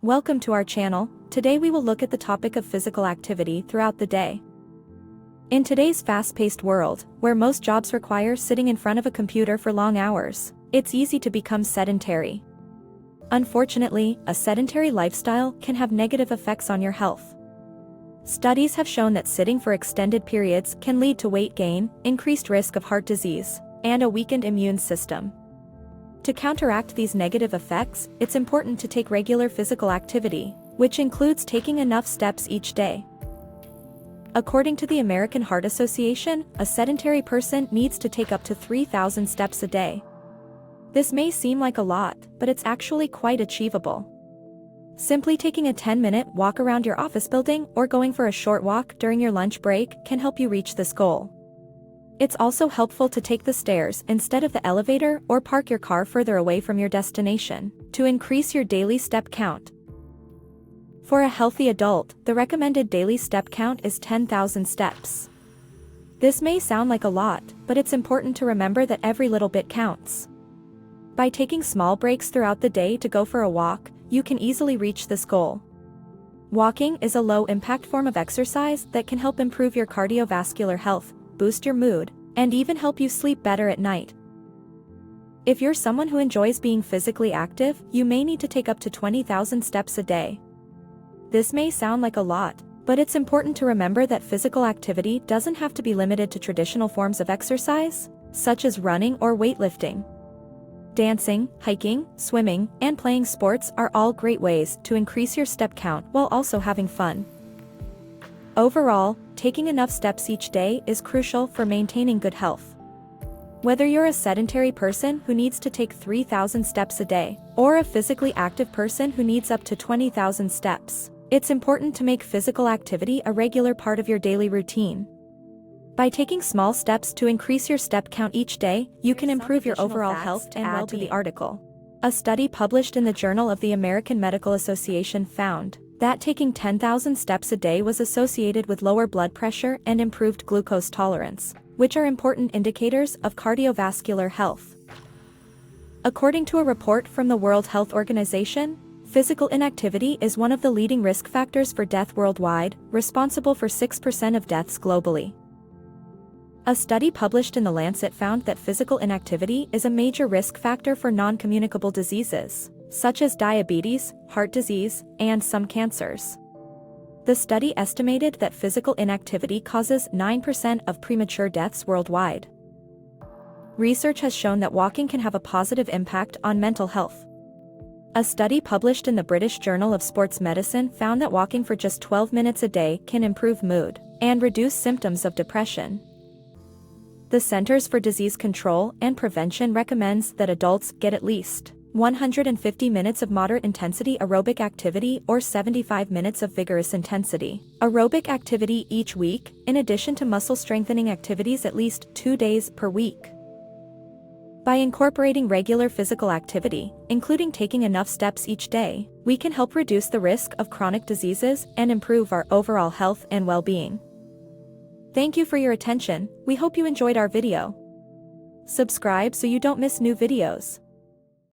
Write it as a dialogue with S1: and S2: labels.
S1: Welcome to our channel. Today we will look at the topic of physical activity throughout the day. In today's fast-paced world, where most jobs require sitting in front of a computer for long hours, it's easy to become sedentary. Unfortunately, a sedentary lifestyle can have negative effects on your health. Studies have shown that sitting for extended periods can lead to weight gain, increased risk of heart disease, and a weakened immune system. To counteract these negative effects, it's important to take regular physical activity, which includes taking enough steps each day. According to the American Heart Association, a sedentary person needs to take up to 3,000 steps a day. This may seem like a lot, but it's actually quite achievable. Simply taking a 10-minute walk around your office building or going for a short walk during your lunch break can help you reach this goal. It's also helpful to take the stairs instead of the elevator or park your car further away from your destination to increase your daily step count. For a healthy adult, the recommended daily step count is 10,000 steps. This may sound like a lot, but it's important to remember that every little bit counts. By taking small breaks throughout the day to go for a walk, you can easily reach this goal. Walking is a low-impact form of exercise that can help improve your cardiovascular health, boost your mood, and even help you sleep better at night. If you're someone who enjoys being physically active, you may need to take up to 20,000 steps a day. This may sound like a lot, but it's important to remember that physical activity doesn't have to be limited to traditional forms of exercise, such as running or weightlifting. Dancing, hiking, swimming, and playing sports are all great ways to increase your step count while also having fun. Overall, taking enough steps each day is crucial for maintaining good health. Whether you're a sedentary person who needs to take 3,000 steps a day, or a physically active person who needs up to 20,000 steps, it's important to make physical activity a regular part of your daily routine. By taking small steps to increase your step count each day, you can improve your overall health and well-being. To the article. A study published in the Journal of the American Medical Association found that taking 10,000 steps a day was associated with lower blood pressure and improved glucose tolerance, which are important indicators of cardiovascular health. According to a report from the World Health Organization, physical inactivity is one of the leading risk factors for death worldwide, responsible for 6% of deaths globally. A study published in The Lancet found that physical inactivity is a major risk factor for non-communicable diseases, such as diabetes, heart disease, and some cancers. The study estimated that physical inactivity causes 9% of premature deaths worldwide. Research has shown that walking can have a positive impact on mental health. A study published in the British Journal of Sports Medicine found that walking for just 12 minutes a day can improve mood and reduce symptoms of depression. The Centers for Disease Control and Prevention recommends that adults get at least 150 minutes of moderate-intensity aerobic activity or 75 minutes of vigorous intensity aerobic activity each week, in addition to muscle-strengthening activities at least 2 days per week. By incorporating regular physical activity, including taking enough steps each day, we can help reduce the risk of chronic diseases and improve our overall health and well-being. Thank you for your attention. We hope you enjoyed our video. Subscribe so you don't miss new videos.